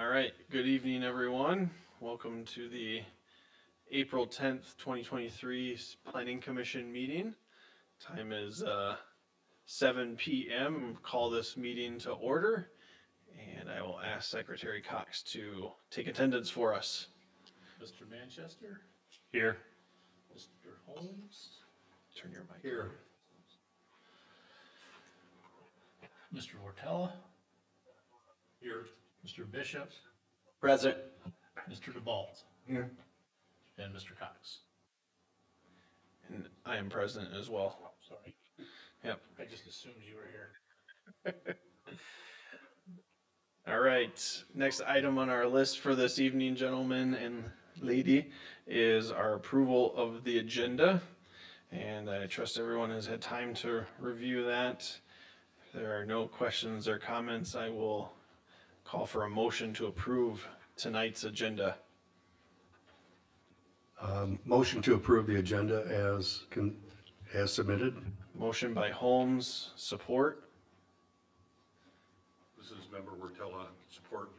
All right, good evening, everyone. Welcome to the April 10th, 2023 Planning Commission meeting. Time is 7 p.m. Call this meeting to order, and I will ask Secretary Cox to take attendance for us. Mr. Manchester, Here. Mr. Holmes, Turn your mic. Here. Mr. Vortella, Here. Mr. Bishop, Present. Mr. DeBalt, Here. and Mr. Cox. And I am present as well. Sorry. Yep. I just assumed you were here. All right, next item on our list for this evening, gentlemen and lady, is our approval of the agenda. And I trust everyone has had time to review that. If there are no questions or comments, I will call for a motion to approve tonight's agenda. Motion to approve the agenda as submitted. Motion by Holmes, support. This is Member Wortella, support.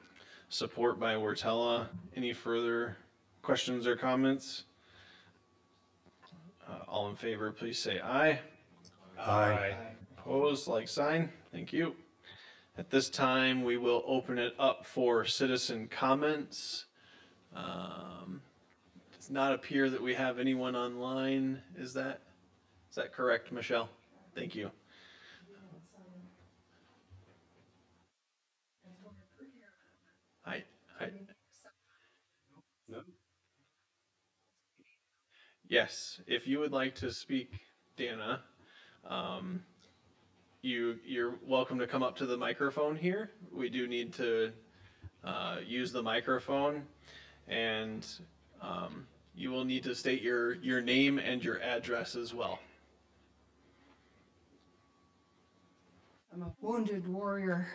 Support by Wortella. Any further questions or comments? All in favor, please say aye. Aye. Opposed, like sign. Thank you. At this time, we will open it up for citizen comments. Does not appear that we have anyone online. Is that correct, Michelle? Thank you. I Yes, if you would like to speak, Dana, you're welcome to come up to the microphone here. We do need to use the microphone, and you will need to state your name and your address as well. I'm a wounded warrior.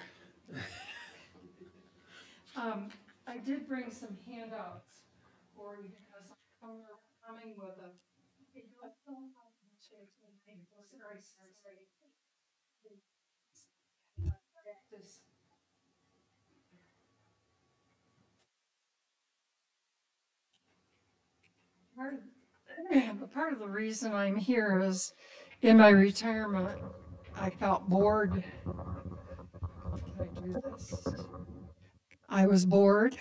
I did bring some handouts for you because I'm coming with a. Part of the reason I'm here is in my retirement, I felt bored. Can I do this? I was bored.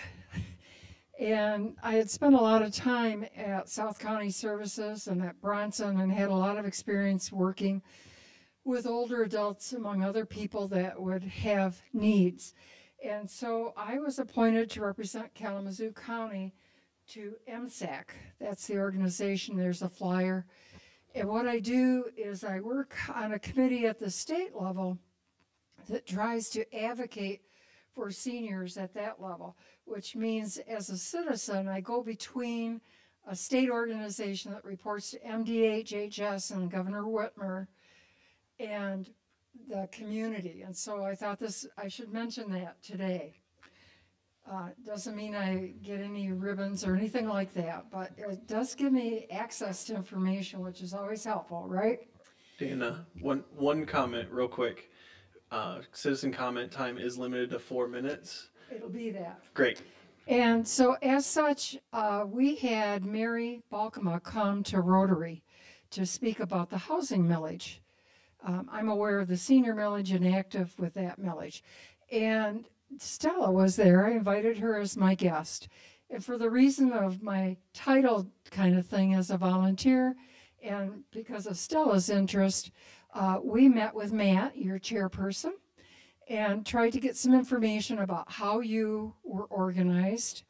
And I had spent a lot of time at South County Services and at Bronson and had a lot of experience working with older adults, among other people that would have needs. And so I was appointed to represent Kalamazoo County to MSAC. That's the organization. There's a flyer. And what I do is I work on a committee at the state level that tries to advocate for seniors at that level, which means as a citizen, I go between a state organization that reports to MDHHS and Governor Whitmer and the community. And so I thought I should mention that today. Doesn't mean I get any ribbons or anything like that, but it does give me access to information, which is always helpful, right? Dana, one comment real quick. Citizen comment time is limited to 4 minutes. It'll be that. Great. And so as such, we had Mary Balkema come to Rotary to speak about the housing millage. I'm aware of the senior millage and active with that millage. And Stella was there. I invited her as my guest. And for the reason of my title kind of thing as a volunteer, and because of Stella's interest, we met with Matt, your chairperson, and tried to get some information about how you were organized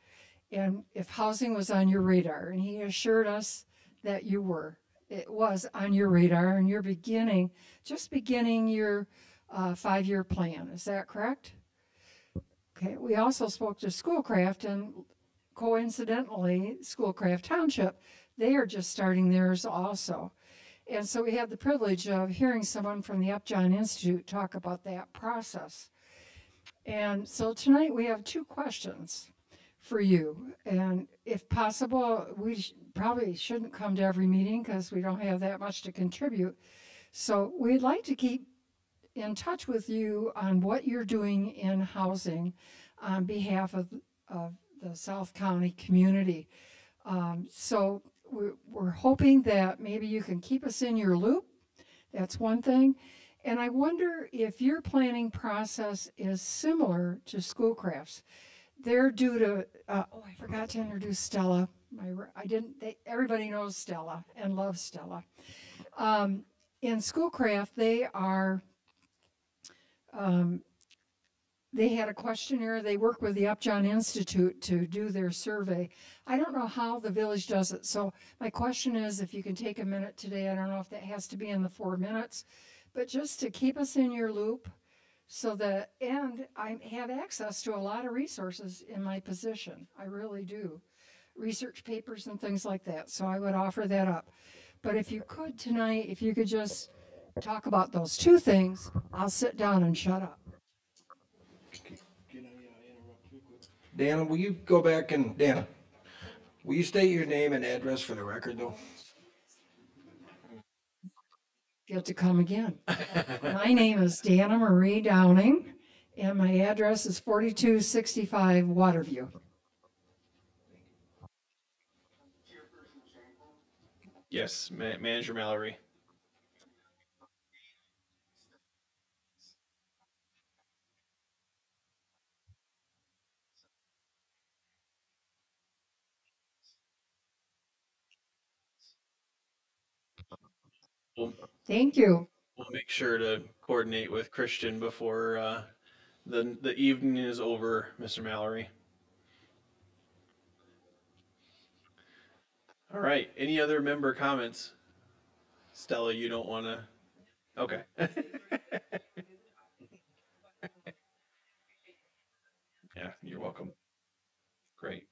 and if housing was on your radar. And he assured us that it was on your radar, and you're just beginning your 5-year plan. Is that correct? Okay, we also spoke to Schoolcraft, and coincidentally, Schoolcraft Township, they are just starting theirs also. And so we had the privilege of hearing someone from the Upjohn Institute talk about that process. And so tonight we have 2 questions for you. And if possible, we probably shouldn't come to every meeting because we don't have that much to contribute. So we'd like to keep in touch with you on what you're doing in housing. on behalf of the South County community. So we're hoping that maybe you can keep us in your loop. That's one thing. And I wonder if your planning process is similar to Schoolcraft's. They're due to, oh, I forgot to introduce Stella. I didn't, everybody knows Stella and loves Stella. In Schoolcraft, um, they had a questionnaire. They work with the Upjohn Institute to do their survey. I don't know how the village does it. So my question is if you can take a minute today, I don't know if that has to be in the 4 minutes, but just to keep us in your loop so that, and I have access to a lot of resources in my position. I really do. Research papers and things like that. So I would offer that up. But if you could tonight, if you could just talk about those two things, I'll sit down and shut up. Can I interrupt you quick? Dana, will you state your name and address for the record though? Get to come again. My name is Dana Marie Downing, and my address is 4265 Waterview. Yes, Manager Mallory. We'll, Thank you. we'll make sure to coordinate with Christian before the evening is over, Mr. Mallory. All right. Any other member comments? Stella, you don't want to? Okay. Yeah, you're welcome. Great.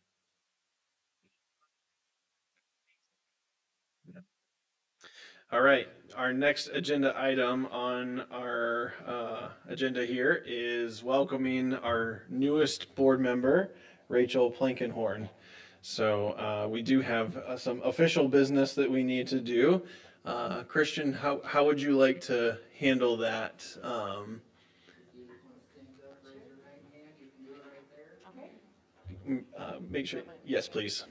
All right. Our next agenda item on our agenda here is welcoming our newest board member, Rachel Plankenhorn. So we do have some official business that we need to do. Christian, how would you like to handle that? Make sure, yes, please.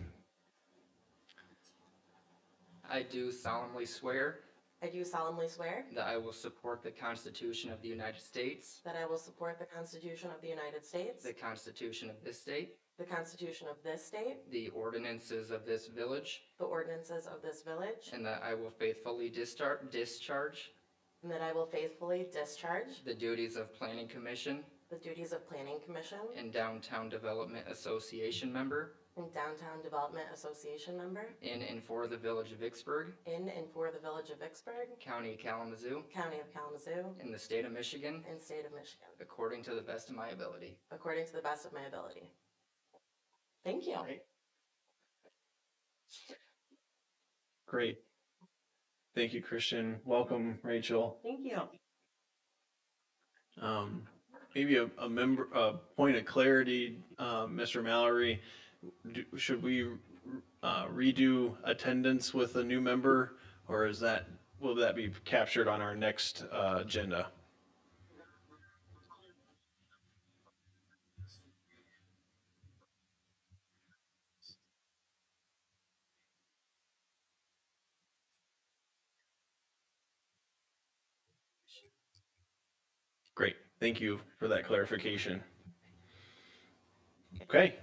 I do solemnly swear I do solemnly swear that I will support the Constitution of the United States, that I will support the Constitution of the United States, the Constitution of this state, the Constitution of this state, the ordinances of this village, the ordinances of this village, and that I will faithfully discharge and that I will faithfully discharge the duties of Planning Commission the duties of Planning Commission and Downtown Development Association member and Downtown Development Association member in and for the Village of Vicksburg, in and for the Village of Vicksburg, County of Kalamazoo, County of Kalamazoo, in the state of Michigan, and State of Michigan, according to the best of my ability. according to the best of my ability. Thank you. Great. Thank you, Christian. Welcome, Rachel. Thank you. Maybe a point of clarity, Mr. Mallory. Should we redo attendance with a new member, or will that be captured on our next agenda? Great. Thank you for that clarification. Okay.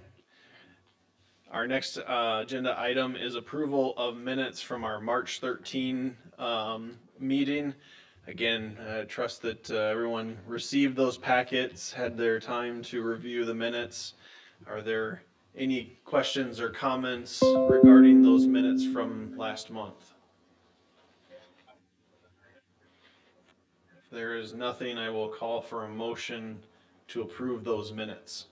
Our next agenda item is approval of minutes from our March 13 meeting. Again, trust that everyone received those packets, had their time to review the minutes. Are there any questions or comments regarding those minutes from last month? If there is nothing, I will call for a motion to approve those minutes.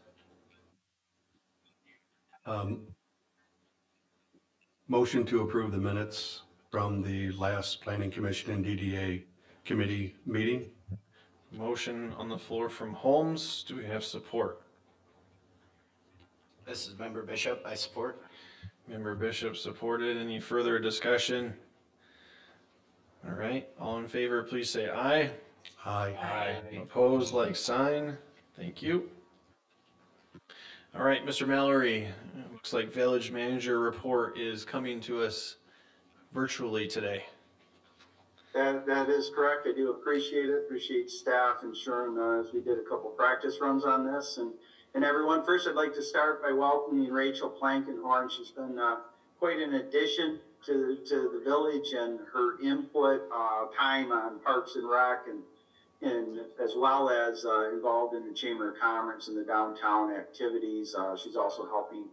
Motion to approve the minutes from the last Planning Commission and DDA committee meeting. Motion on the floor from Holmes. Do we have support? This is Member Bishop. I support. Member Bishop supported. Any further discussion? All right, all in favor, please say aye. Aye. Opposed, like sign. Thank you. All right, Mr. Mallory, it looks like village manager report is coming to us virtually today. That is correct. I do appreciate it. Appreciate staff ensuring as we did a couple practice runs on this and everyone. First, I'd like to start by welcoming Rachel Plankenhorn. She's been quite an addition to the village, and her input, time on Parks and Rec, and as well as involved in the Chamber of Commerce and the downtown activities. She's also helping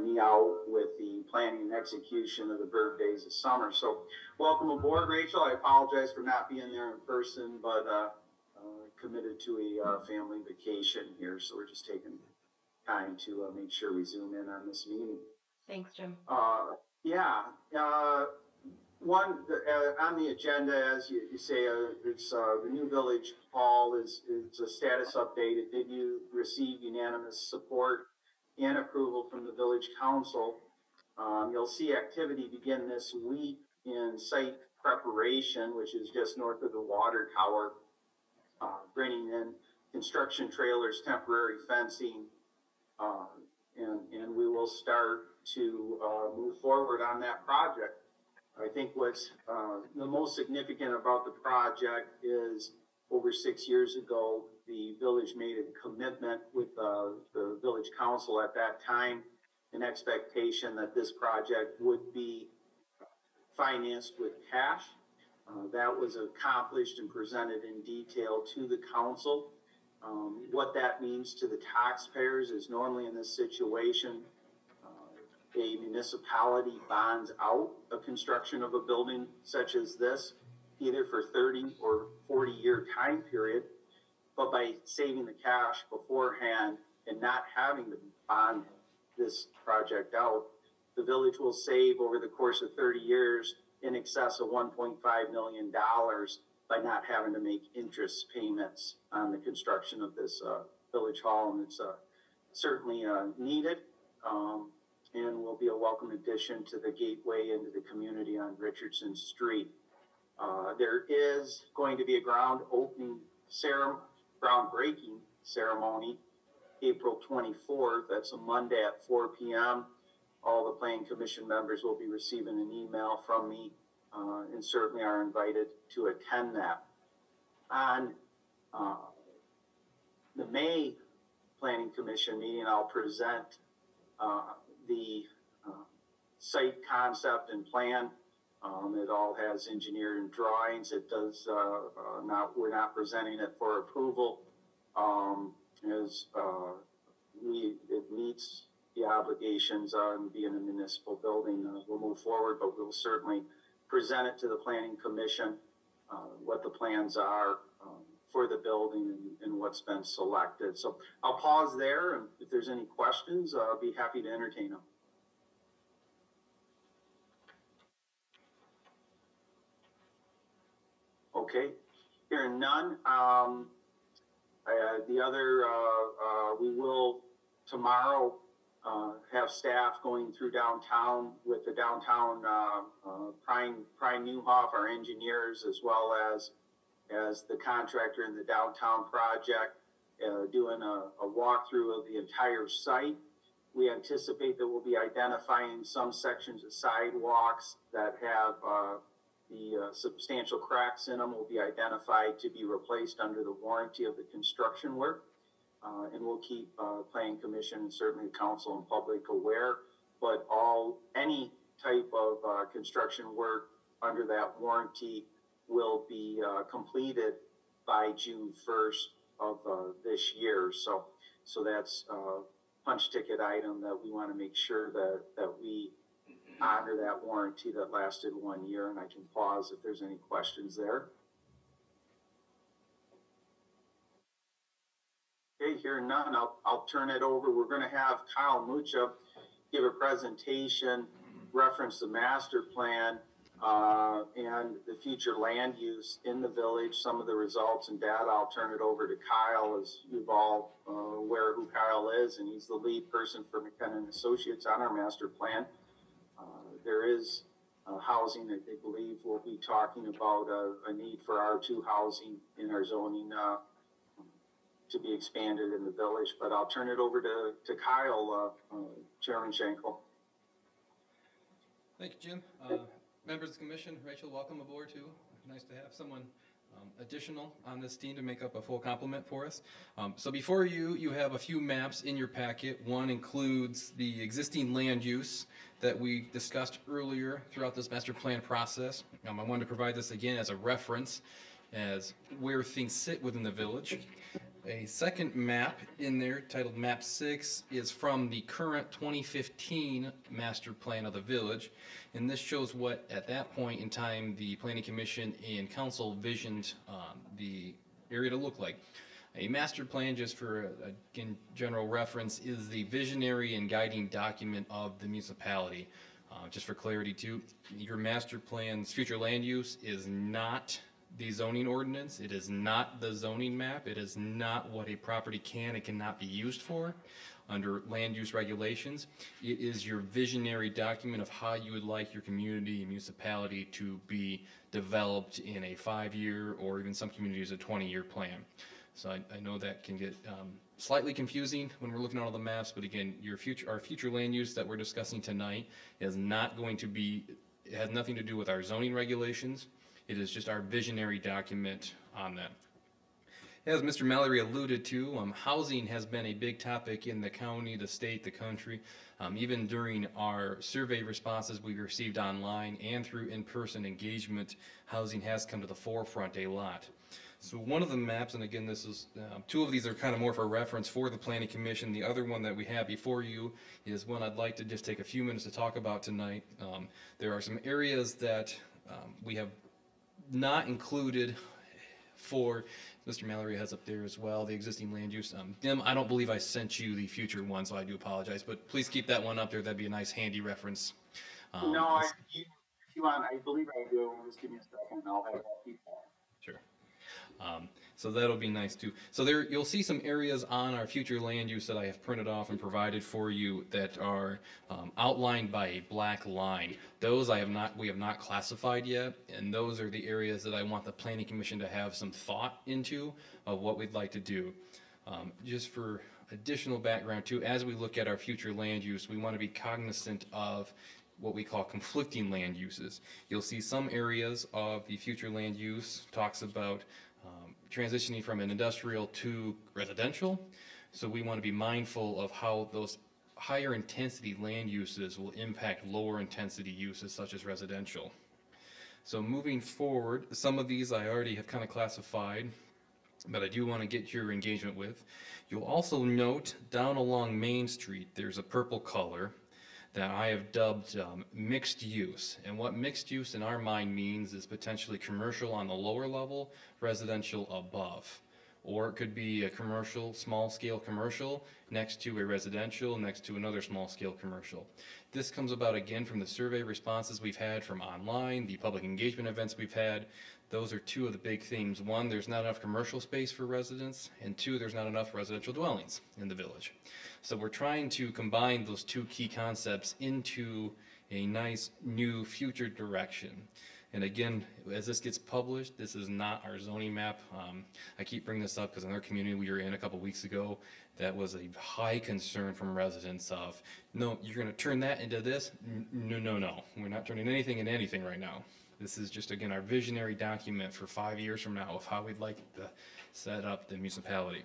me out with the planning and execution of the Bird Days of Summer. So welcome aboard, Rachel. I apologize for not being there in person, but committed to a family vacation here. So we're just taking time to make sure we zoom in on this meeting. Thanks, Jim. Yeah. One on the agenda, as you say, it's the new village hall is a status update. Did you receive unanimous support and approval from the village council? You'll see activity begin this week in site preparation, which is just north of the water tower, bringing in construction trailers, temporary fencing, and we will start to move forward on that project. I think what's the most significant about the project is over 6 years ago, the village made a commitment with the village council at that time, an expectation that this project would be financed with cash. That was accomplished and presented in detail to the council. What that means to the taxpayers is normally in this situation, a municipality bonds out a construction of a building such as this, either for 30 or 40-year time period, but by saving the cash beforehand and not having to bond this project out, the village will save over the course of 30 years in excess of $1.5 million by not having to make interest payments on the construction of this village hall, and it's certainly needed. And will be a welcome addition to the gateway into the community on Richardson Street. There is going to be a groundbreaking ceremony, April 24th. That's a Monday at 4 p.m. All the Planning Commission members will be receiving an email from me and certainly are invited to attend that. On the May Planning Commission meeting, I'll present the site concept and plan. It all has engineering drawings. It does we're not presenting it for approval as it meets the obligations on being a municipal building. We'll move forward, but we'll certainly present it to the Planning Commission, what the plans are for the building and what's been selected. So I'll pause there, and if there's any questions, I'll be happy to entertain them. Okay, hearing none. The other, we will tomorrow have staff going through downtown with the downtown Prime Newhoff, our engineers, as well as the contractor in the downtown project, doing a walkthrough of the entire site. We anticipate that we'll be identifying some sections of sidewalks that have the substantial cracks in them will be identified to be replaced under the warranty of the construction work. And we'll keep Planning Commission and certainly council and public aware, but any type of construction work under that warranty will be completed by June 1st of this year. So that's a punch ticket item that we want to make sure that we honor that warranty that lasted 1 year, and I can pause if there's any questions there. Okay, hearing none, I'll turn it over. We're going to have Kyle Mucha give a presentation, reference the master plan and the future land use in the village, some of the results and data. I'll turn it over to Kyle, as you've all aware who Kyle is, and he's the lead person for McKenna & Associates on our master plan. There is housing that they believe we'll be talking about a need for R2 housing in our zoning to be expanded in the village. But I'll turn it over to Kyle, Chairman Schenkel. Thank you, Jim. Members of the commission, Rachel, welcome aboard too. Nice to have someone additional on this team to make up a full complement for us. So before you have a few maps in your packet. One includes the existing land use that we discussed earlier throughout this master plan process. I wanted to provide this again as a reference as where things sit within the village. A second map in there titled Map 6 is from the current 2015 master plan of the village, and this shows what at that point in time the planning commission and council visioned the area to look like. A master plan, just for again general reference, is the visionary and guiding document of the municipality. Just for clarity too, your master plan's future land use is not the zoning ordinance. It is not the zoning map. It is not what a property can and cannot be used for under land use regulations. It is your visionary document of how you would like your community and municipality to be developed in a 5-year or even some communities a 20-year plan. So I know that can get slightly confusing when we're looking at all the maps, but again, our future land use that we're discussing tonight is not going to be, it has nothing to do with our zoning regulations. It is just our visionary document on that. As Mr. Mallory alluded to, housing has been a big topic in the county, the state, the country. Even during our survey responses we received online and through in-person engagement, housing has come to the forefront a lot. So one of the maps, and again this is, two of these are kind of more for reference for the Planning Commission. The other one that we have before you is one I'd like to just take a few minutes to talk about tonight. There are some areas that we have not included for, Mr. Mallory has up there as well, the existing land use. Dim, I don't believe I sent you the future one, so I do apologize, but please keep that one up there. That'd be a nice handy reference. No, if you want, I believe I do. Just give me a second, and I'll have that people. Sure. So that'll be nice too. So there, you'll see some areas on our future land use that I have printed off and provided for you that are outlined by a black line. Those we have not classified yet, and those are the areas that I want the Planning Commission to have some thought into of what we'd like to do. Just for additional background too, as we look at our future land use, we want to be cognizant of what we call conflicting land uses. You'll see some areas of the future land use talks about transitioning from an industrial to residential. So we want to be mindful of how those higher intensity land uses will impact lower intensity uses such as residential. So moving forward, some of these I already have kind of classified, but I do want to get your engagement with. You'll also note down along Main Street there's a purple color that I have dubbed mixed use. And what mixed use in our mind means is potentially commercial on the lower level, residential above. Or it could be a commercial, small scale commercial next to a residential, next to another small scale commercial. This comes about again from the survey responses we've had from online, the public engagement events we've had. Those are two of the big themes. One, there's not enough commercial space for residents, and two, there's not enough residential dwellings in the village. So we're trying to combine those two key concepts into a nice new future direction. And again, as this gets published, this is not our zoning map. I keep bringing this up because in our community we were in a couple weeks ago, that was a high concern from residents of, no, you're going to turn that into this? No. We're not turning anything into anything right now. This is just, again, our visionary document for 5 years from now of how we'd like to set up the municipality.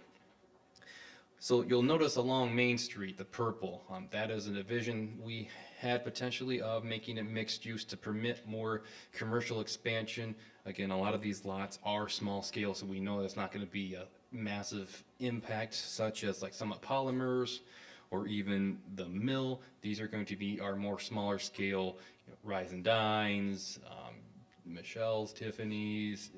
So you'll notice along Main Street, the purple, that is a vision we had potentially of making it mixed use to permit more commercial expansion. Again, a lot of these lots are small scale, so we know that's not going to be a massive impact, such as like Summit Polymers or even the mill. These are going to be our more smaller scale, Rise and Dines, Michelle's, Tiffany's,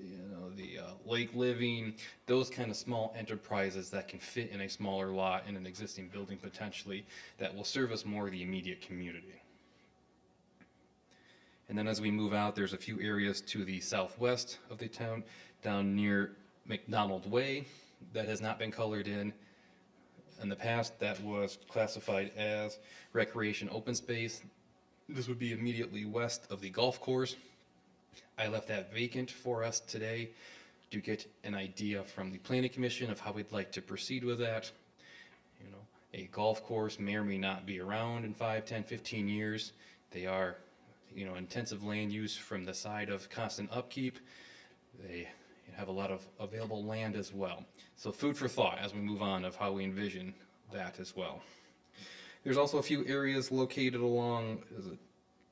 the Lake Living, those kind of small enterprises that can fit in a smaller lot in an existing building potentially that will service more of the immediate community. And then as we move out, there's a few areas to the southwest of the town, down near McDonald Way, that has not been colored in. In the past, that was classified as recreation open space. This would be immediately west of the golf course. I left that vacant for us today. to get an idea from the planning commission of how we'd like to proceed with that. You know, a golf course may or may not be around in 5, 10, 15 years. They are, you know, intensive land use from the side of constant upkeep. They have a lot of available land as well. So food for thought as we move on of how we envision that as well. There's also a few areas located along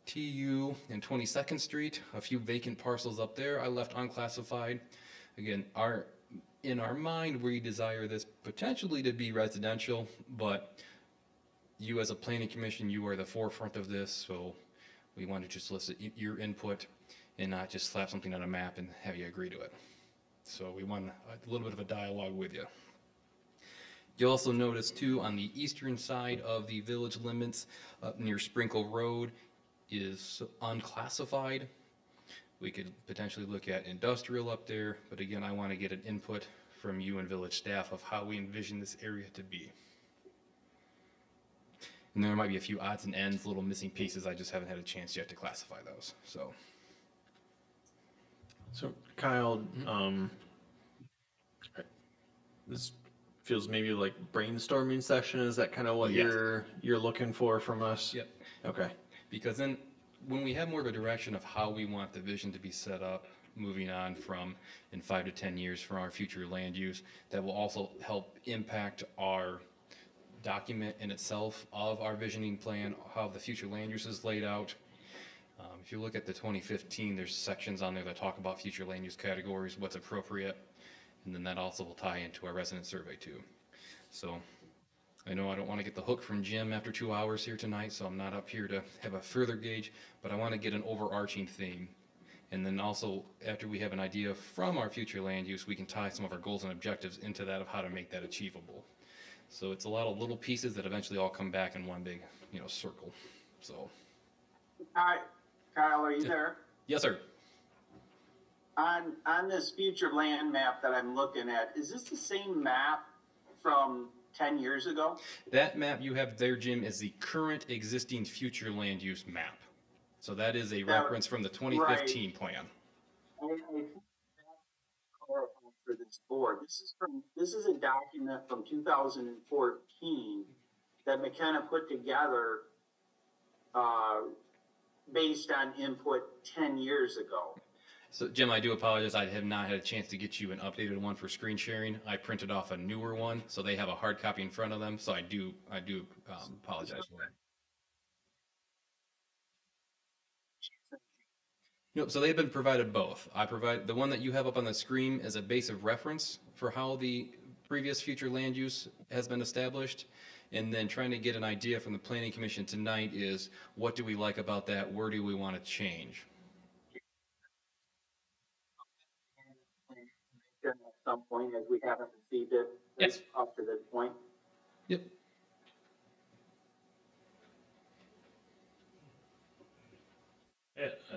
TU and 22nd Street, a few vacant parcels up there I left unclassified. Again, in our mind, we desire this potentially to be residential, but you as a planning commission, you are the forefront of this, so we want to just solicit your input and not just slap something on a map and have you agree to it. So we want a little bit of a dialogue with you. You'll also notice too, on the eastern side of the village limits, up near Sprinkle Road, is unclassified. We could potentially look at industrial up there, but again, I want to get an input from you and village staff of how we envision this area to be. And there might be a few odds and ends, little missing pieces. I just haven't had a chance yet to classify those. So Kyle, this feels maybe like brainstorming session. Is that kind of what Yes. you're looking for from us? Yep. Okay. Because then when we have more of a direction of how we want the vision to be set up, moving on from in 5 to 10 years from our future land use, that will also help impact our document in itself of our visioning plan, how the future land use is laid out. If you look at the 2015, there's sections on there that talk about future land use categories, what's appropriate, and then that also will tie into our resident survey too. So I know I don't want to get the hook from Jim after 2 hours here tonight, so I'm not up here to have a further gauge, but I want to get an overarching theme. And then also, after we have an idea from our future land use, we can tie some of our goals and objectives into that of how to make that achievable. So it's a lot of little pieces that eventually all come back in one big, you know, circle. So. Hi, Kyle, are you there? Yes, sir. On this future land map that I'm looking at, is this the same map from 10 years ago? That map you have there, Jim, is the current existing future land use map. So that is a reference from the 2015 plan. I think that's clarifying for this board. This is a document from 2014 that McKenna put together based on input 10 years ago. So Jim, I do apologize. I have not had a chance to get you an updated one for screen sharing. I printed off a newer one, so they have a hard copy in front of them. So I do apologize for that. No, so they've been provided both. I provide the one that you have up on the screen as a base of reference for how the previous future land use has been established. And then trying to get an idea from the Planning Commission tonight is what do we like about that? Where do we want to change? At some point, as we haven't received it Yes. up to this point. Yep.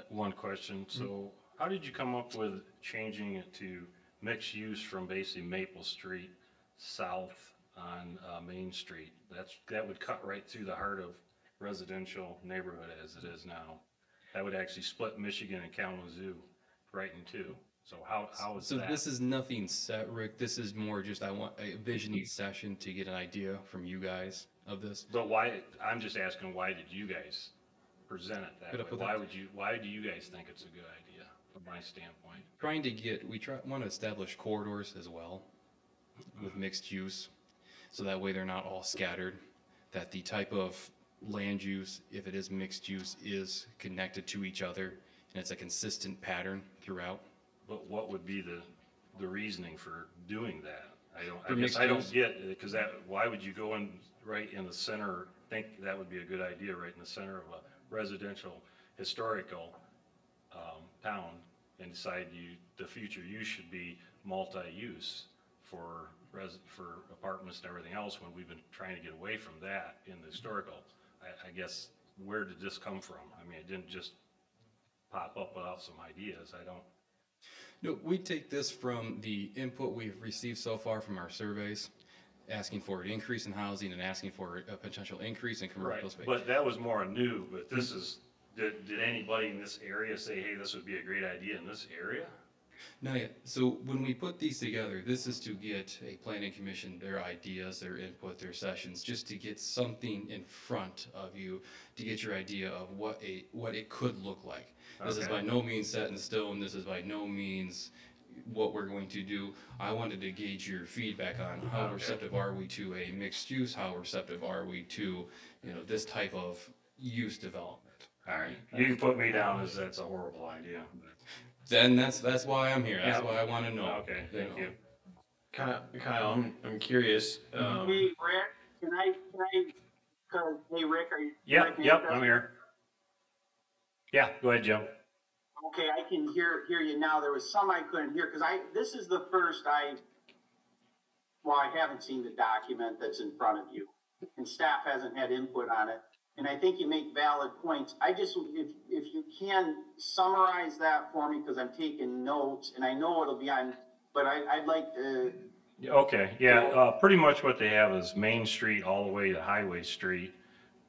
One question. So how did you come up with changing it to mixed use from basically Maple Street south on Main Street? That would cut right through the heart of residential neighborhood as it is now. That would actually split Michigan and Kalamazoo right in two. So how is So that? this is nothing set, Rick. This is more just I want a visioning session to get an idea from you guys of this. But why, I'm just asking, why did you guys present it that Put up way? with Why do you guys think it's a good idea from my standpoint? Trying to get, want to establish corridors as well with mixed use. So that way they're not all scattered, that the type of land use, if it is mixed use, is connected to each other and it's a consistent pattern throughout. But what would be the reasoning for doing that? For I guess mixed I don't use? get, because why would you go in right in the center, think that would be a good idea, right in the center of a residential, historical town, and decide the future use should be multi-use for apartments and everything else, when we've been trying to get away from that in the historical. I guess, where did this come from? I mean, it didn't just pop up without some ideas. I don't. No, we take this from the input we've received so far from our surveys, asking for an increase in housing and asking for a potential increase in commercial space. But that was more new, but this is, did anybody in this area say, hey, this would be a great idea in this area? Not yet. So when we put these together, this is to get a planning commission, their ideas, their input, their sessions, just to get something in front of you, to get your idea of what it could look like. This is Okay. by no means set in stone. This is by no means what we're going to do. I wanted to gauge your feedback on how receptive are we to a mixed use, how receptive are we to, this type of use development. All right, you can put me down as that's a horrible idea. Then that's why I'm here. That's why I want to know. Okay, thank you. Kyle, I'm curious. Hey, Rick, hey, Rick, are you? Yep, I'm here. Yeah, go ahead, Jim. Okay, I can hear you now. There was some I couldn't hear, because this is the first I haven't seen the document that's in front of you, and staff hasn't had input on it. And I think you make valid points. I just, if you can summarize that for me, because I'm taking notes, and I know it'll be on, but I'd like to. Okay, yeah, pretty much what they have is Main Street all the way to Highway Street,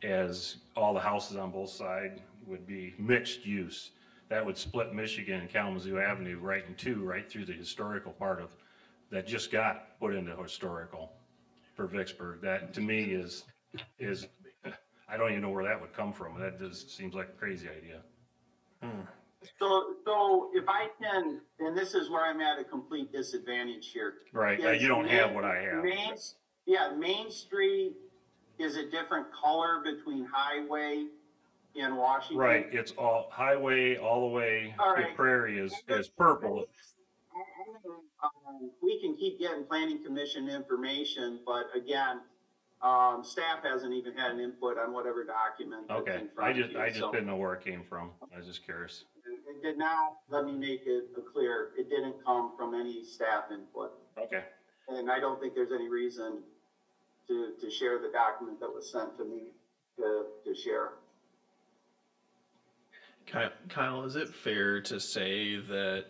as all the houses on both sides would be mixed use. That would split Michigan and Kalamazoo Avenue right in two, right through the historical part of, that just got put into historical for Vicksburg. That, to me, is, I don't even know where that would come from. That just seems like a crazy idea. So if I can, and this is where I'm at a complete disadvantage here. Right, you don't have what I have. Main Street is a different color between Highway and Washington. Right, it's all Highway all the way to Prairie is purple. We can keep getting planning commission information, but again, staff hasn't even had an input on whatever document. Okay, I just didn't know where it came from. I was just curious. It did not, let me make it clear, it didn't come from any staff input. Okay. And I don't think there's any reason to share the document that was sent to me to share. Kyle, is it fair to say that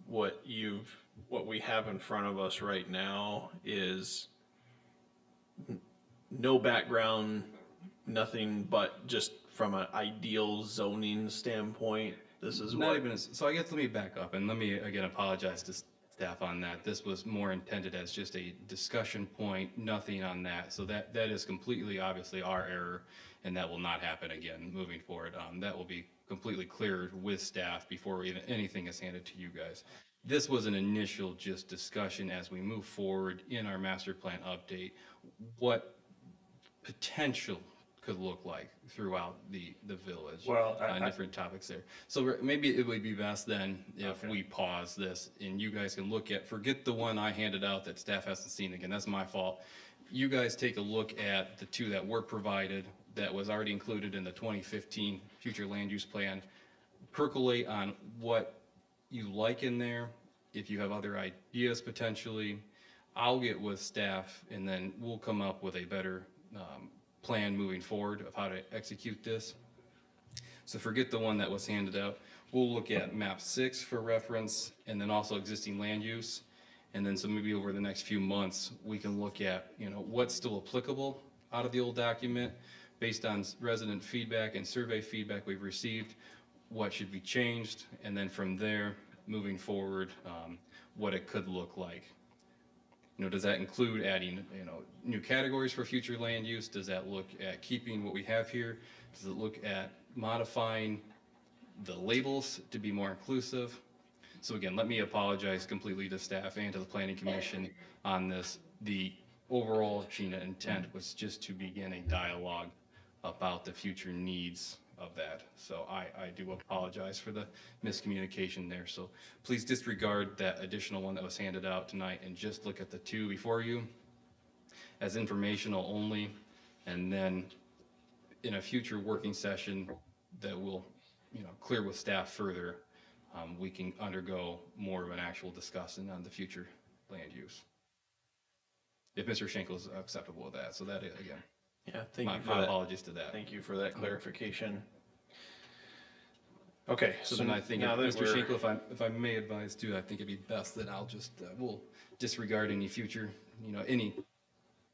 what we have in front of us right now is no background, nothing but just from an ideal zoning standpoint? This is Not what, even so. I guess let me back up and let me again apologize to staff on that. This was more intended as just a discussion point, nothing on that. So that is completely obviously our error, and that will not happen again moving forward. That will be completely cleared with staff before even anything is handed to you guys. This was an initial just discussion as we move forward in our master plan update, what potential could look like throughout the village. Well, on different topics there. So maybe it would be best then if we pause this and you guys can look at, forget the one I handed out that staff hasn't seen again, that's my fault. You guys take a look at the two that were provided that was already included in the 2015 future land use plan. Percolate on what you like in there. If you have other ideas potentially, I'll get with staff and then we'll come up with a better plan moving forward of how to execute this. So forget the one that was handed out. We'll look at map 6 for reference and then also existing land use. And then so maybe over the next few months, we can look at, what's still applicable out of the old document based on resident feedback and survey feedback we've received, what should be changed, and then from there, moving forward, what it could look like. Does that include adding, new categories for future land use? Does that look at keeping what we have here? Does it look at modifying the labels to be more inclusive? So again, let me apologize completely to staff and to the planning commission on this. The overall Sheena intent was just to begin a dialogue about the future needs of that. So I do apologize for the miscommunication there. So please disregard that additional one that was handed out tonight and just look at the two before you as informational only. And then in a future working session that will, clear with staff further, we can undergo more of an actual discussion on the future land use. If Mr. Schenkel is acceptable with that. So that is, again, yeah, thank you for my that. apologies to that. Thank you for that clarification. Okay, So then I think, now that Mr. Schenkel, if I may advise too, I think it'd be best that I'll just, we'll disregard any future, any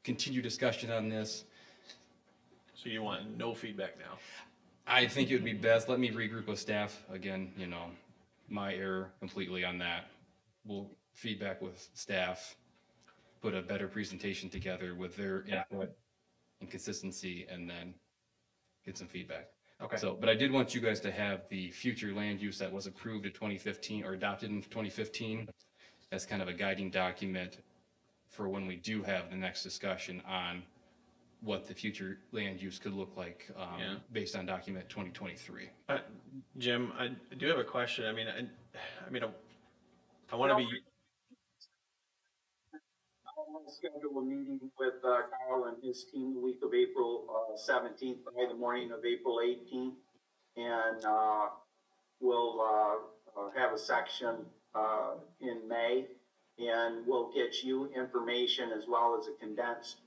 continued discussion on this. So you want no feedback now? I think it would be best, let me regroup with staff again, my error completely on that. We'll feedback with staff, put a better presentation together with their input and consistency, and then get some feedback. Okay. So, but I did want you guys to have the future land use that was approved in 2015 or adopted in 2015 as kind of a guiding document for when we do have the next discussion on what the future land use could look like based on document 2023. Jim, I do have a question. I mean, I want to be. I want to schedule a meeting with Kyle and his team the week of April 17th, by the morning of April 18th. And we'll have a section in May, and we'll get you information as well as a condensed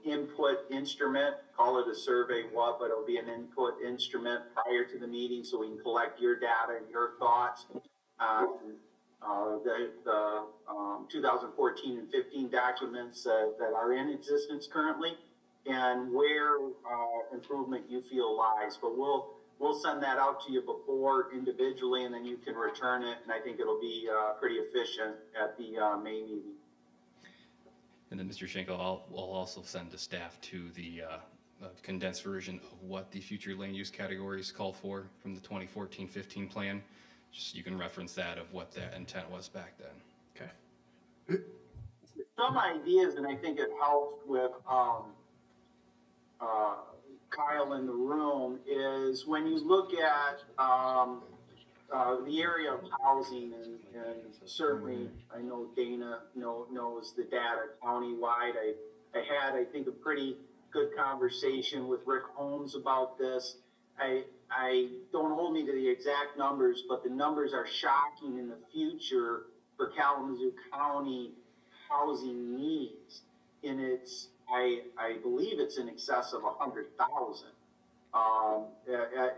input instrument. Call it a survey, but it'll be an input instrument prior to the meeting so we can collect your data and your thoughts on the 2014 and 15 documents that are in existence currently, and where improvement you feel lies. But we'll send that out to you before individually, and then you can return it, and I think it'll be pretty efficient at the May meeting. And then Mr. Schenkel, I'll also send to staff to the condensed version of what the future land use categories call for from the 2014-15 plan. Just you can reference that of what that intent was back then. Okay. Some ideas, and I think it helped with Kyle in the room, is when you look at the area of housing, and certainly I know Dana knows the data countywide. I had, I think, a pretty good conversation with Rick Holmes about this. I don't hold me to the exact numbers, but the numbers are shocking in the future for Kalamazoo County housing needs. And it's, I believe it's in excess of 100,000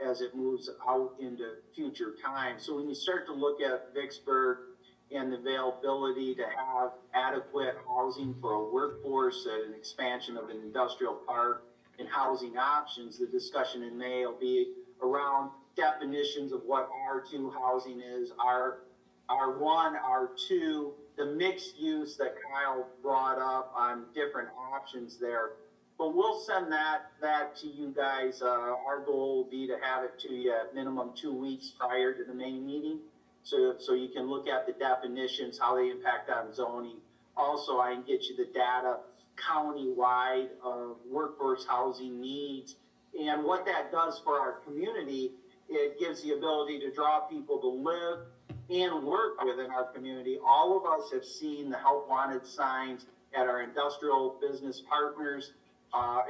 as it moves out into future time. So when you start to look at Vicksburg and the availability to have adequate housing for a workforce at an expansion of an industrial park and housing options, the discussion in May will be around definitions of what R2 housing is, R1, R2, the mixed use that Kyle brought up on different options there. But we'll send that to you guys. Our goal will be to have it to you at minimum 2 weeks prior to the May meeting. So you can look at the definitions, how they impact on zoning. Also, I can get you the data countywide of workforce housing needs. And what that does for our community, it gives the ability to draw people to live and work within our community. All of us have seen the help wanted signs at our industrial business partners,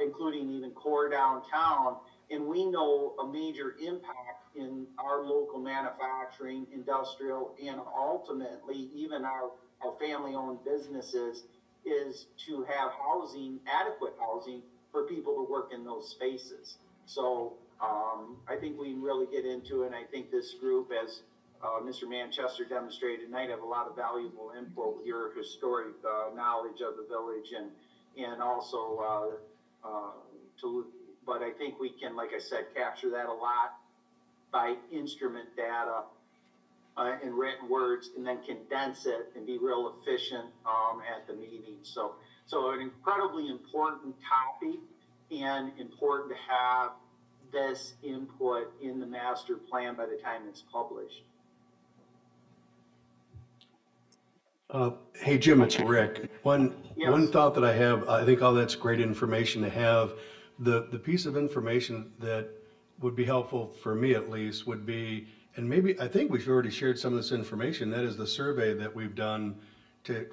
including even core downtown. And we know a major impact in our local manufacturing, industrial, and ultimately even our family-owned businesses is to have housing, adequate housing for people to work in those spaces. So I think we can really get into it. And I think this group, as Mr. Manchester demonstrated tonight, have a lot of valuable input with your historic knowledge of the village and also but I think we can, like I said, capture that a lot by instrument data in written words, and then condense it and be real efficient at the meeting. So an incredibly important topic, and important to have this input in the master plan by the time it's published. Hey, Jim, it's Rick. One Yes. thought that I have, I think all that's great information to have. The piece of information that would be helpful for me at least would be, and maybe, I think we've already shared some of this information, that is the survey that we've done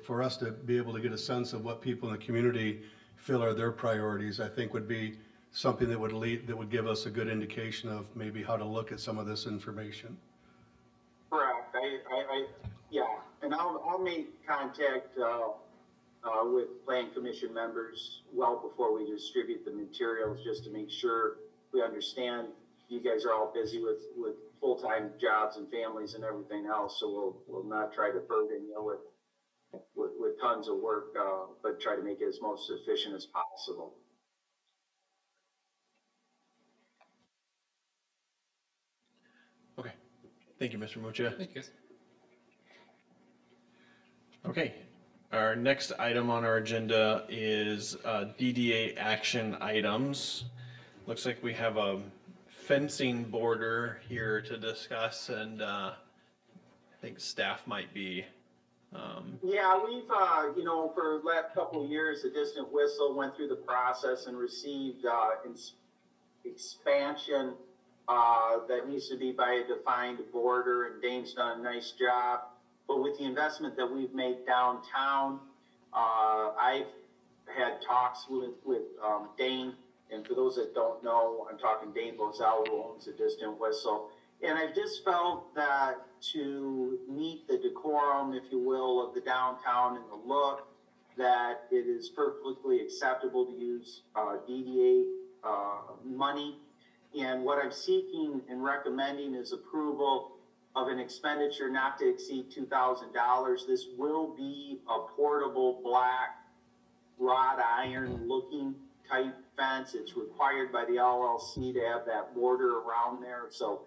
for us to be able to get a sense of what people in the community feel are their priorities. I think would be something that would give us a good indication of maybe how to look at some of this information. Correct. Yeah, and I'll make contact with Plan Commission members well before we distribute the materials, just to make sure we understand you guys are all busy with full-time jobs and families and everything else. So we'll not try to burden you with tons of work, but try to make it as most efficient as possible. Okay. Thank you, Mr. Mucha. Thank you, guys. Okay, our next item on our agenda is DDA action items. Looks like we have a fencing border here to discuss, and I think staff might be. Yeah, we've, for the last couple of years, the Distant Whistle went through the process and received expansion that needs to be by a defined border, and Dane's done a nice job. But with the investment that we've made downtown, I've had talks with Dane, and for those that don't know, I'm talking Dane Bozell, who owns the Distant Whistle. And I've just felt that to meet the decorum, if you will, of the downtown and the look, that it is perfectly acceptable to use DDA money. And what I'm seeking and recommending is approval of an expenditure not to exceed $2,000. This will be a portable black wrought iron looking type fence. It's required by the LLC to have that border around there. So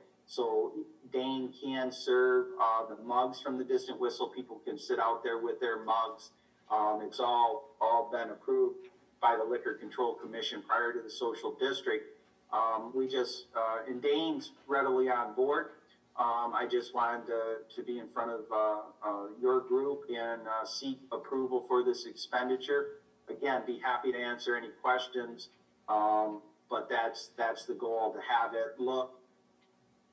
Dane can serve the mugs from the Distant Whistle. People can sit out there with their mugs. It's all been approved by the Liquor Control Commission prior to the social district. And Dane's readily on board. I just wanted to be in front of your group and seek approval for this expenditure. Again, be happy to answer any questions, but that's the goal, to have it look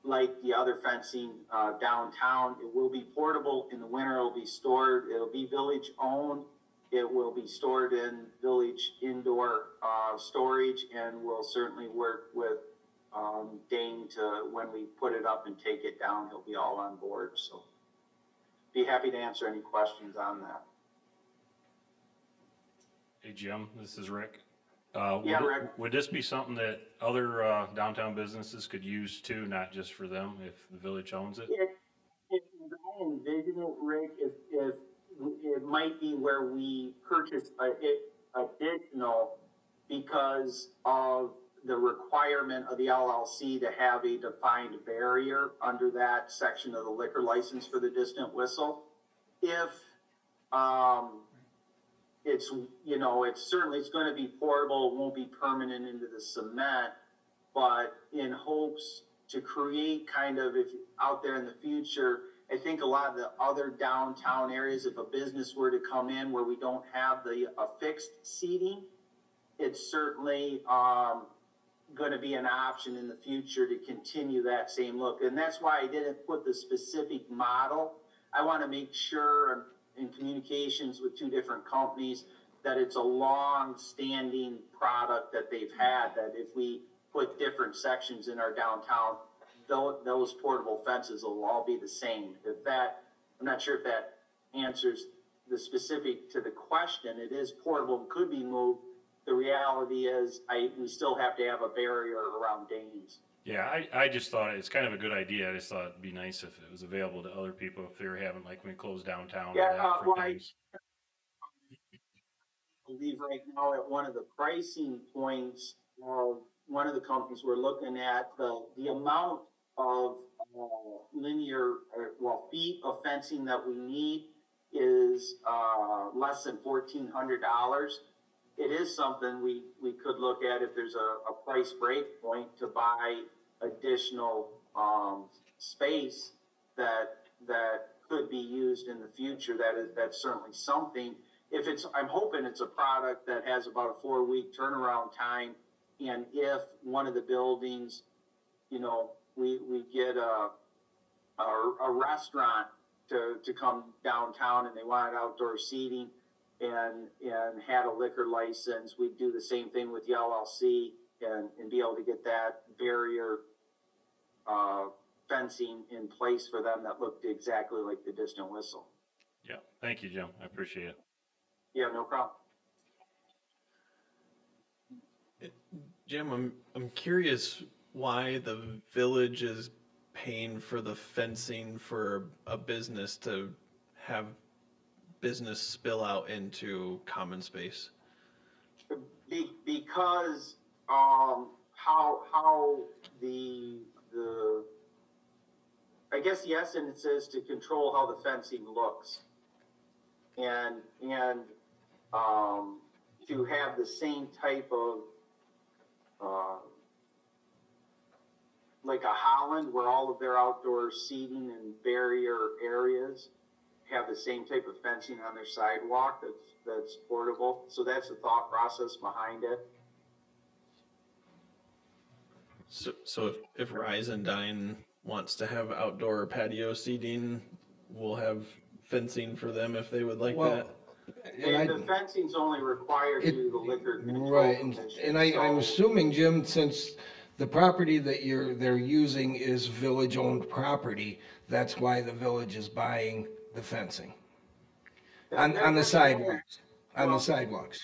like the other fencing downtown. It will be portable. In the winter, it'll be stored. It'll be village owned. It will be stored in village indoor storage, and we'll certainly work with Dane to, when we put it up and take it down, he'll be all on board. So be happy to answer any questions on that. Hey, Jim, this is Rick. Yeah, Rick. Would this be something that other downtown businesses could use too, not just for them, if the village owns it? If I envision it, Rick, if it might be where we purchase additional because of the requirement of the LLC to have a defined barrier under that section of the liquor license for the Distant Whistle. If it's going to be portable, it won't be permanent into the cement, but in hopes to create kind of, if out there in the future, I think a lot of the other downtown areas, if a business were to come in where we don't have the fixed seating, it's certainly going to be an option in the future to continue that same look. And that's why I didn't put the specific model. I want to make sure in communications with two different companies that it's a long-standing product that they've had, that if we put different sections in our downtown, those portable fences will all be the same. I'm not sure if that answers the specific to the question. It is portable and could be moved. The reality is we still have to have a barrier around Danes. Yeah, I just thought it's kind of a good idea. I just thought it'd be nice if it was available to other people if they were having, like when we closed downtown. Yeah, I believe right now at one of the pricing points of one of the companies we're looking at, the amount of feet of fencing that we need is less than $1,400. It is something we could look at if there's a price break point to buy additional space that could be used in the future. That's certainly something. I'm hoping it's a product that has about a 4-week turnaround time, and if one of the buildings, we get a restaurant to come downtown and they wanted outdoor seating and had a liquor license, we'd do the same thing with the LLC and be able to get that barrier fencing in place for them that looked exactly like the Distant Whistle. Yeah, thank you, Jim. I appreciate it. Yeah, no problem. Jim, I'm curious why the village is paying for the fencing for a business to have business spill out into common space. Because how the I guess the essence is to control how the fencing looks. And to have the same type of, like a Holland, where all of their outdoor seating and barrier areas have the same type of fencing on their sidewalk that's portable. So that's the thought process behind it. So if Rise and Dine wants to have outdoor patio seating, we'll have fencing for them if they would like that. And the fencing's only required to the liquor control Right, commission. and I'm So- assuming, Jim, since the property that they're using is village-owned property, that's why the village is buying the fencing. On the That's- sidewalks, on the well, sidewalks.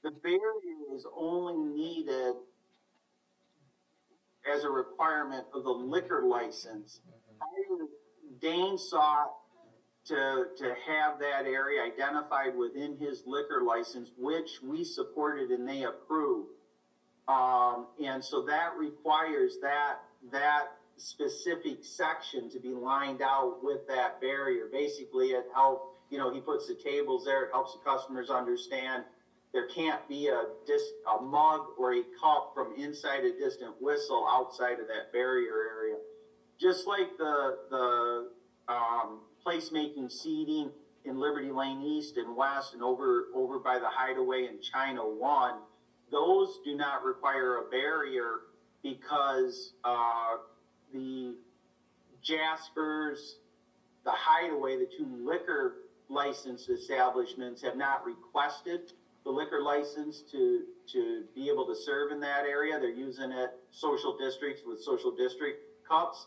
The barrier is only needed as a requirement of the liquor license. Dane sought to have that area identified within his liquor license, which we supported and they approved. And so that requires that specific section to be lined out with that barrier. Basically, it helps, he puts the tables there, it helps the customers understand there can't be a mug or a cup from inside a distant whistle outside of that barrier area. Just like the placemaking seating in Liberty Lane East and West and over by the Hideaway in China 1, those do not require a barrier because the Jaspers, the Hideaway, the two liquor licensed establishments have not requested the liquor license to be able to serve in that area. They're using it social districts with social district cups,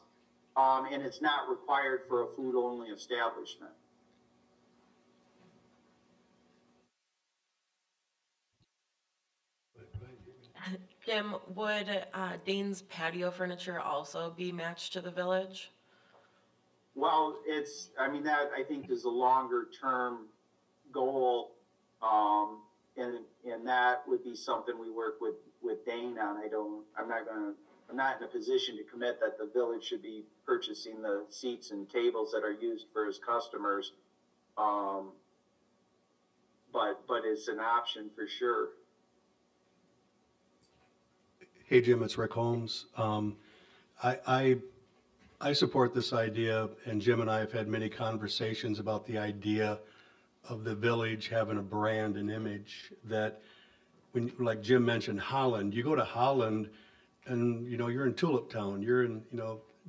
and it's not required for a food-only establishment. Jim, would Dane's patio furniture also be matched to the village? Well, that I think is a longer term goal. And that would be something we work with Dane on. I'm not in a position to commit that the village should be purchasing the seats and tables that are used for his customers. But it's an option for sure. Hey, Jim, it's Rick Holmes. I support this idea, and Jim and I have had many conversations about the idea of the village having a brand and image that, when, like Jim mentioned, Holland, you go to Holland and, you're in Tulip Town, you're in,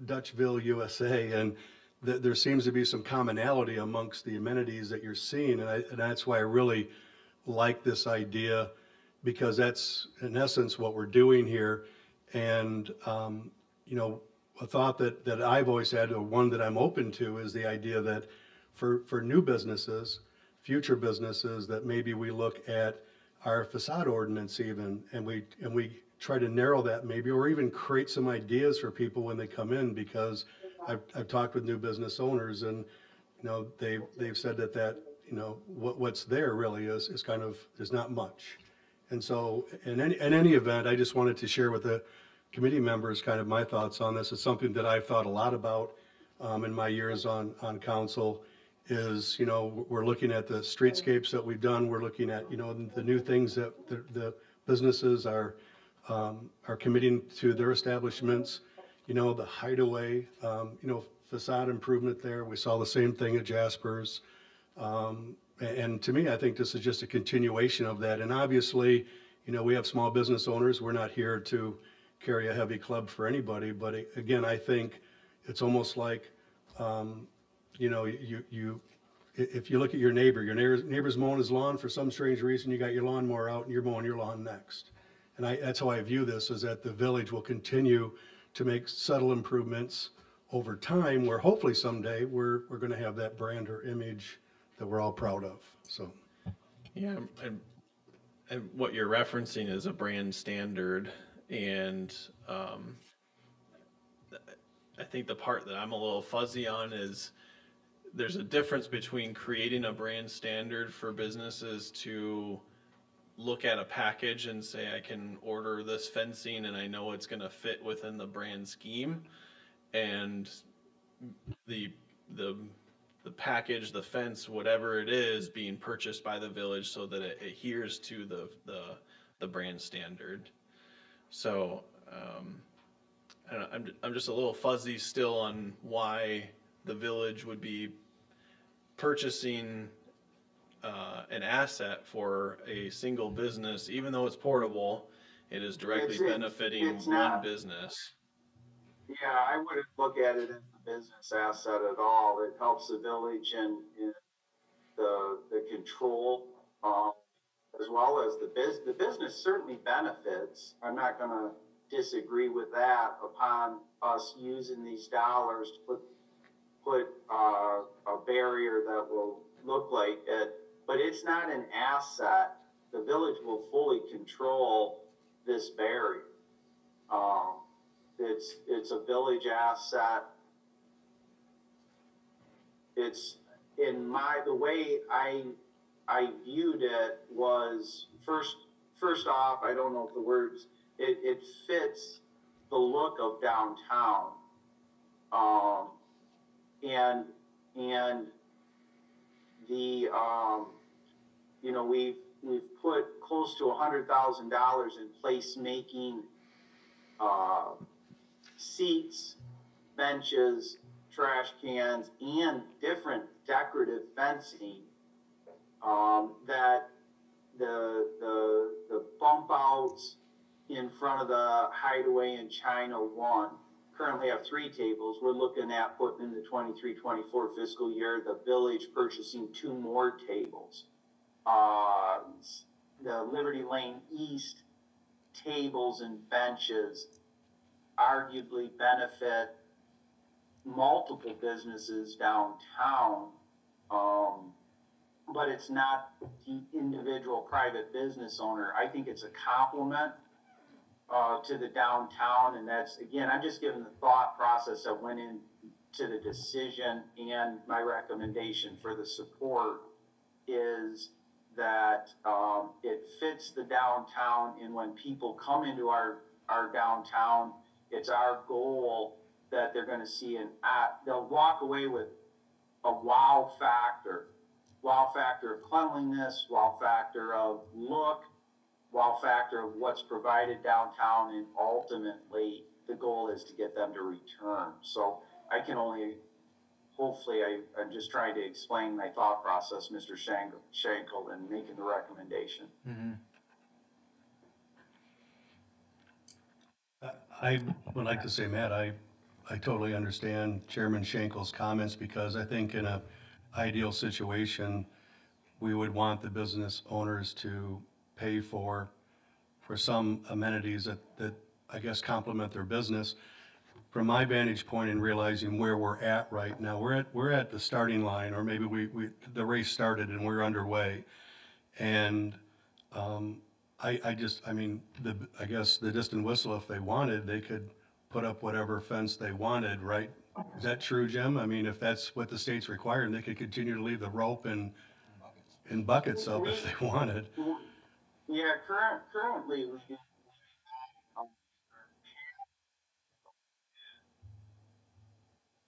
Dutchville, USA, and there seems to be some commonality amongst the amenities that you're seeing. And that's why I really like this idea, because that's in essence what we're doing here. And, a thought that I've always had, or one that I'm open to, is the idea that for new businesses, future businesses, that maybe we look at our facade ordinance even, and we try to narrow that maybe, or even create some ideas for people when they come in, because I've talked with new business owners, and they've said that what's there really is kind of, is not much. And so in any event, I just wanted to share with the committee members kind of my thoughts on this. It's something that I've thought a lot about in my years on council. Is, we're looking at the streetscapes that we've done. We're looking at, the new things that the businesses are committing to their establishments. The Hideaway, facade improvement there. We saw the same thing at Jaspers. And to me, I think this is just a continuation of that. And obviously, we have small business owners. We're not here to carry a heavy club for anybody. But again, I think it's almost like, if you look at your neighbor's mowing his lawn, for some strange reason, you got your lawnmower out and you're mowing your lawn next. And that's how I view this, is that the village will continue to make subtle improvements over time, where hopefully someday we're going to have that brand or image that we're all proud of. So, Yeah, and what you're referencing is a brand standard, and I think the part that I'm a little fuzzy on is there's a difference between creating a brand standard for businesses to look at a package and say, I can order this fencing and I know it's gonna fit within the brand scheme. And the, the, the package, the fence, whatever it is, being purchased by the village so that it adheres to the brand standard. So, I don't know, I'm just a little fuzzy still on why the village would be purchasing an asset for a single business, even though it's portable. It is directly benefiting it's one not, business. yeah, I wouldn't look at it as a business asset at all. It helps the village in the control, as well as the business certainly benefits. I'm not gonna disagree with that upon us using these dollars to put a barrier that will look like it, but it's not an asset. The village will fully control this barrier. It's a village asset. It's the way I viewed it was first off, I don't know if the words, it fits the look of downtown. And the, you know, we've put close to $100,000 in placemaking, seats, benches, trash cans, and different decorative fencing, that the bump outs in front of the hideaway in China 1 currently have 3 tables. We're looking at putting in the 23-24 fiscal year, the village purchasing 2 more tables. The Liberty Lane East tables and benches arguably benefit multiple businesses downtown, but it's not the individual private business owner. I think it's a compliment to the downtown, and that's, again, I'm just giving the thought process that went into the decision, and my recommendation for the support is that it fits the downtown, and when people come into our downtown, it's our goal that they're going to see they'll walk away with a wow factor of cleanliness, wow factor of look, wow factor of what's provided downtown, and ultimately the goal is to get them to return. So I can only, hopefully, I'm just trying to explain my thought process, Mr. Schenkel, and making the recommendation. Mm-hmm. I would like to say, Matt, I totally understand Chairman Schenkel's comments, because I think in a ideal situation, we would want the business owners to pay for some amenities that I guess complement their business. From my vantage point in realizing where we're at right now, we're at the starting line, or maybe the race started and we're underway. And I guess the distant whistle, if they wanted, they could put up whatever fence they wanted, right? Is that true, Jim? I mean, if that's what the state's requiring, they could continue to leave the rope in buckets up if they wanted. Yeah, currently we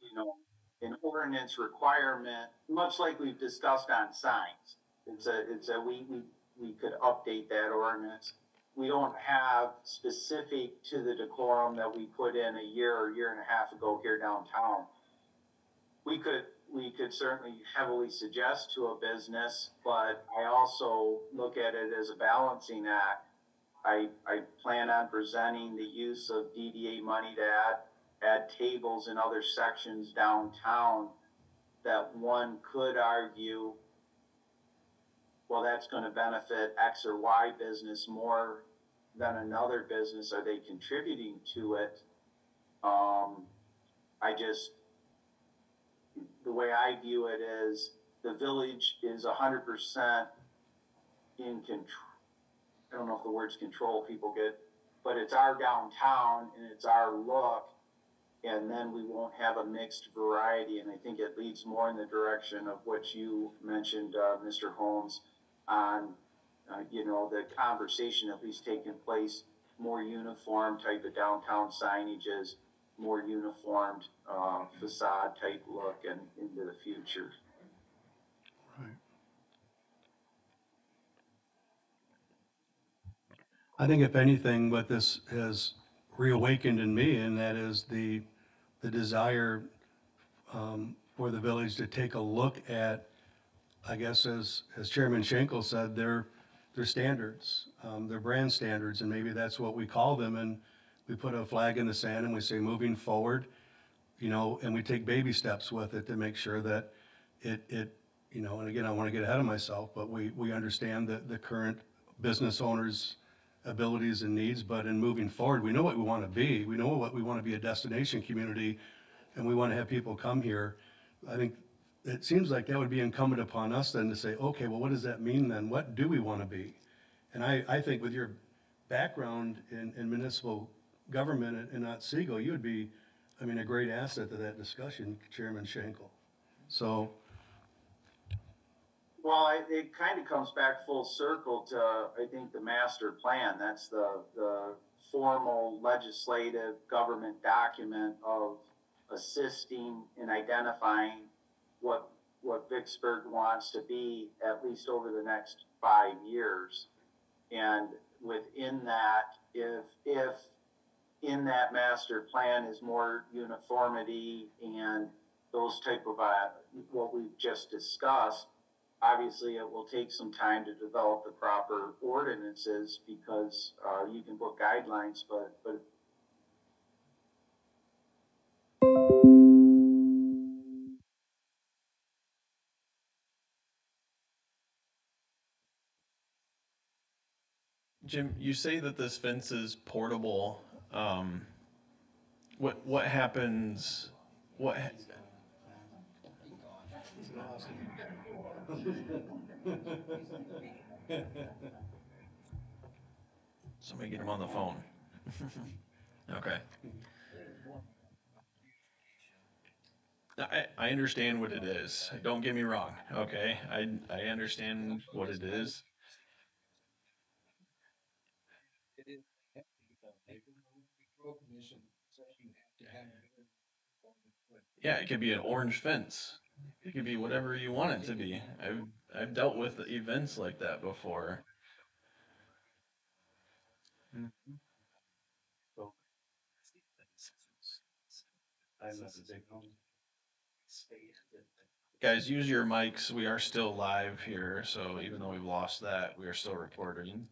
you know, an ordinance requirement, much like we've discussed on signs. We could update that ordinance. We don't have specific to the decorum that we put in a year or year and a half ago here downtown. We could certainly heavily suggest to a business, but I also look at it as a balancing act. I plan on presenting the use of DDA money to add tables in other sections downtown that one could argue, well, that's going to benefit X or Y business more than another business. Are they contributing to it? The way I view it is the village is 100% in control. I don't know if the words control people get, but it's our downtown and it's our look, and then we won't have a mixed variety. And I think it leads more in the direction of what you mentioned, Mr. Holmes, on you know, the conversation at least taking place, more uniform type of downtown signages, more uniformed facade type look and into the future. I think if anything, what this has reawakened in me, and that is the desire for the village to take a look at, I guess, as Chairman Schenkel said, their standards, their brand standards, and maybe that's what we call them. And we put a flag in the sand and we say, moving forward, you know, and we take baby steps with it to make sure that it, you know, and again, I want to get ahead of myself, but we understand the current business owners' abilities and needs, but in moving forward, we know what we want to be. We know what we want to be, a destination community, and we want to have people come here. I think it seems like that would be incumbent upon us then to say, okay, well, what does that mean then? What do we want to be? And I think with your background in municipal government in Otsego, you would be, I mean, a great asset to that discussion, Chairman Schenkel. So, Well, it kind of comes back full circle to, I think, the master plan. That's the formal legislative government document of assisting in identifying what Vicksburg wants to be, at least over the next 5 years. And within that, if in that master plan is more uniformity and those type of what we've just discussed, obviously it will take some time to develop the proper ordinances because you can book guidelines, but Jim, you say that this fence is portable. What happens? What? Somebody get him on the phone. Okay. I understand what it is. Don't get me wrong. Okay. I understand what it is. Yeah, it could be an orange fence. It could be whatever you want it to be. I've dealt with events like that before. Guys, use your mics. We are still live here, so even though we've lost that, we are still recording.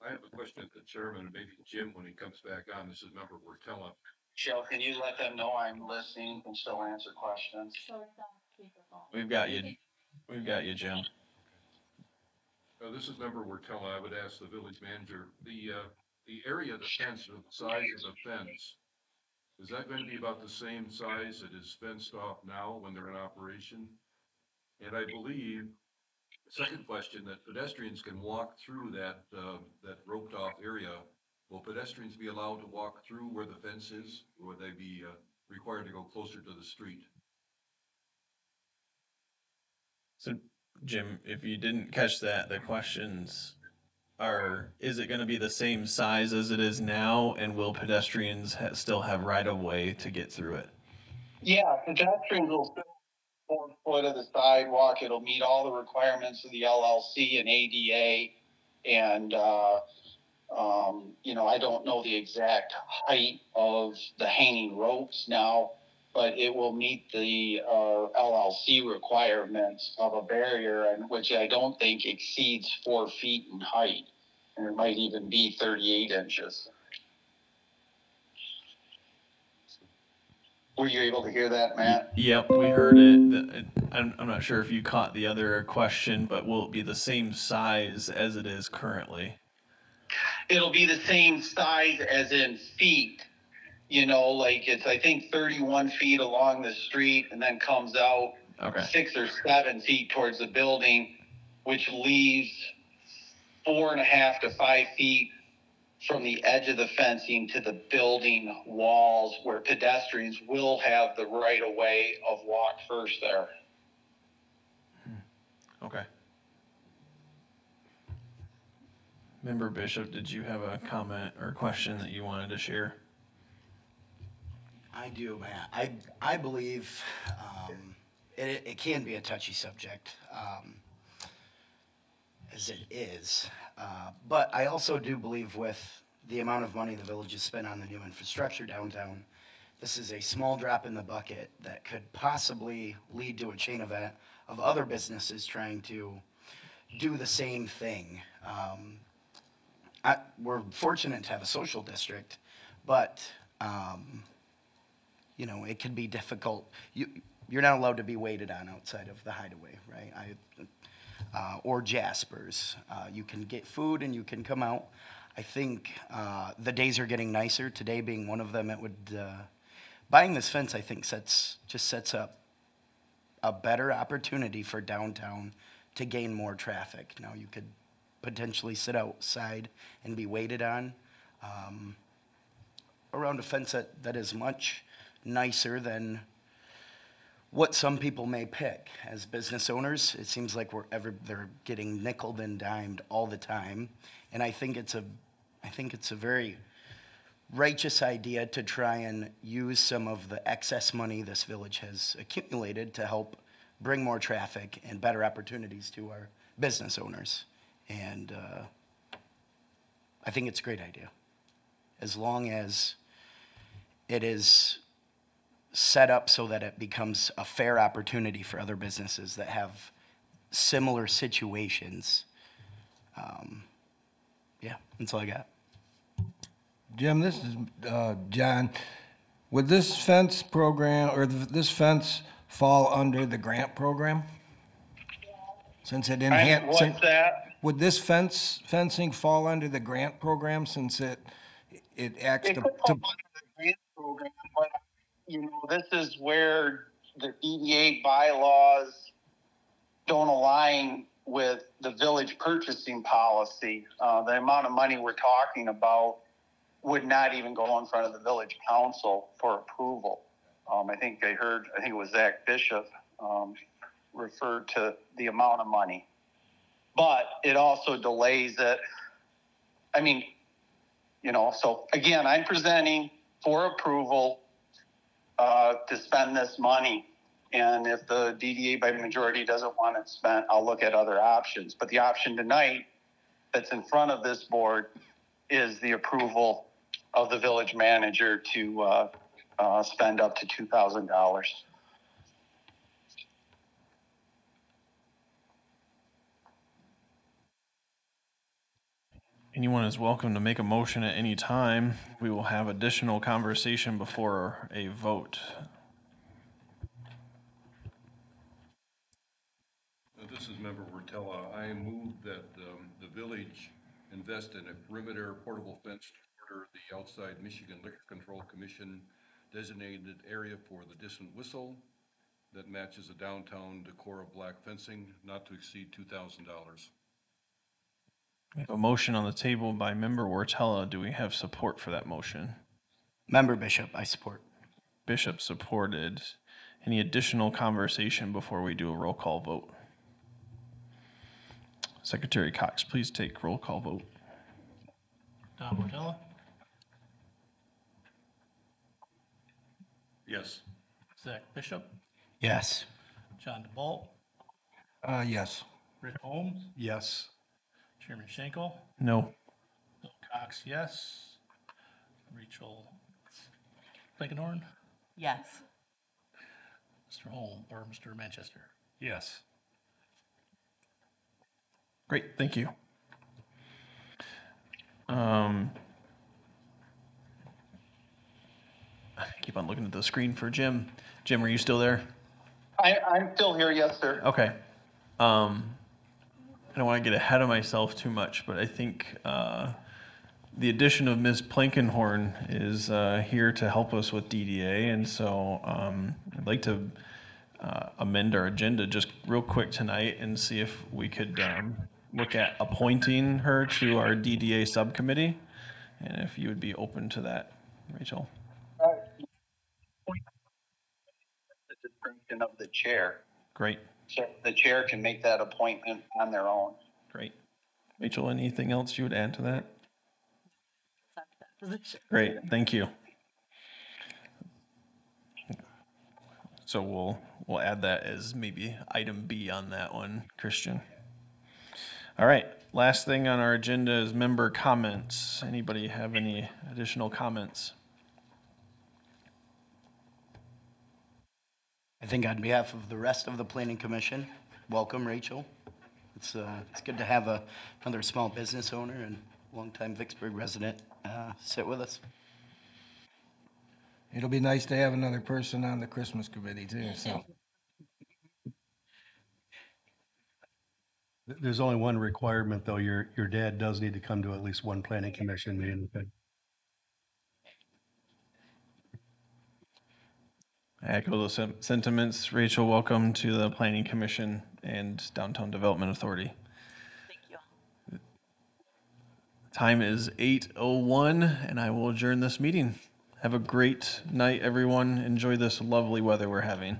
I have a question of the chairman, and maybe Jim, when he comes back on, this is member Wortella. Michelle, can you let them know I'm listening and still answer questions? We've got you. We've got you, Jim. This is member Wortella. I would ask the village manager, the area of the fence, the size of the fence, is that going to be about the same size it is fenced off now when they're in operation? And I believe, second question, that pedestrians can walk through that roped off area. Will pedestrians be allowed to walk through where the fence is, or would they be required to go closer to the street? So, Jim, if you didn't catch that, the questions are, is it going to be the same size as it is now, and will pedestrians still have right of way to get through it? Yeah, pedestrians will still 4 foot of the sidewalk. It'll meet all the requirements of the LLC and ADA. And, you know, I don't know the exact height of the hanging ropes now, but it will meet the LLC requirements of a barrier, and which I don't think exceeds 4 feet in height. And it might even be 38 inches. Were you able to hear that, Matt? Yep, we heard it. I'm not sure if you caught the other question, but will it be the same size as it is currently? It'll be the same size as in feet. You know, like it's, I think, 31 feet along the street and then comes out 6 or 7 feet towards the building, which leaves 4.5 to 5 feet from the edge of the fencing to the building walls, where pedestrians will have the right of way of walk first there. Okay. Member Bishop, did you have a comment or question that you wanted to share? I do, Matt. I believe it can be a touchy subject, as it is. But I also do believe with the amount of money the village has spent on the new infrastructure downtown, this is a small drop in the bucket that could possibly lead to a chain event of other businesses trying to do the same thing. We're fortunate to have a social district, but you know, it can be difficult. You're not allowed to be waited on outside of the hideaway, right? Or Jasper's. You can get food and you can come out. I think the days are getting nicer. Today being one of them, it would buying this fence. I think sets up a better opportunity for downtown to gain more traffic. Now you could potentially sit outside and be waited on around a fence that is much nicer than what some people may pick. As business owners, it seems like they're getting nickeled and dimed all the time, and I think it's a very righteous idea to try and use some of the excess money this village has accumulated to help bring more traffic and better opportunities to our business owners. And I think it's a great idea, as long as it is set up so that it becomes a fair opportunity for other businesses that have similar situations. Yeah, that's all I got. Jim, this is John. Would this fence program, or this fence fall under the grant program? Since it What's that? would this fencing fall under the grant program since it acts It to, could fall under the grant program, but, you know, this is where the EDA bylaws don't align with the village purchasing policy. The amount of money we're talking about would not even go in front of the village council for approval. I think it was Zach Bishop, referred to the amount of money. But it also delays it. I mean, you know, so again, I'm presenting for approval to spend this money. And if the DDA by majority doesn't want it spent, I'll look at other options. But the option tonight that's in front of this board is the approval of the village manager to spend up to $2,000. Anyone is welcome to make a motion at any time. We will have additional conversation before a vote. This is Member Wortella. I move that the village invest in a perimeter portable fence to order the outside Michigan Liquor Control Commission designated area for the distant whistle that matches the downtown decor of black fencing, not to exceed $2,000. We have a motion on the table by Member Wortella. Do we have support for that motion? Member Bishop, I support. Bishop supported. Any additional conversation before we do a roll call vote? Secretary Cox, please take roll call vote. Tom Portella, Yes. Zach Bishop, Yes. John DeBolt, yes. Rick Holmes, Yes. Chairman Schenkel, No. Bill Cox, yes. Rachel Blankenhorn, Yes. Mr. Holm, or Mr. Manchester. Yes. Great, thank you. I keep on looking at the screen for Jim. Jim, are you still there? I'm still here, yes, sir. Okay. I don't want to get ahead of myself too much, but I think the addition of Ms. Plankenhorn is here to help us with DDA, and so I'd like to amend our agenda just real quick tonight and see if we could look at appointing her to our DDA subcommittee, and if you would be open to that, Rachel. The discretion of the chair. Great, So the chair can make that appointment on their own. great. Rachel, anything else you would add to that? Great, thank you. So we'll add that as maybe item B on that one, Christian. All right, last thing on our agenda is member comments. Anybody have any additional comments? I think on behalf of the rest of the planning commission, welcome, Rachel. It's good to have another small business owner and longtime Vicksburg resident sit with us. It'll be nice to have another person on the Christmas committee too, so. There's only one requirement, though. Your dad does need to come to at least one planning commission meeting. I echo those sentiments. Rachel, welcome to the Planning Commission and Downtown Development Authority. Thank you. Time is 8:01, and I will adjourn this meeting. Have a great night, everyone. Enjoy this lovely weather we're having.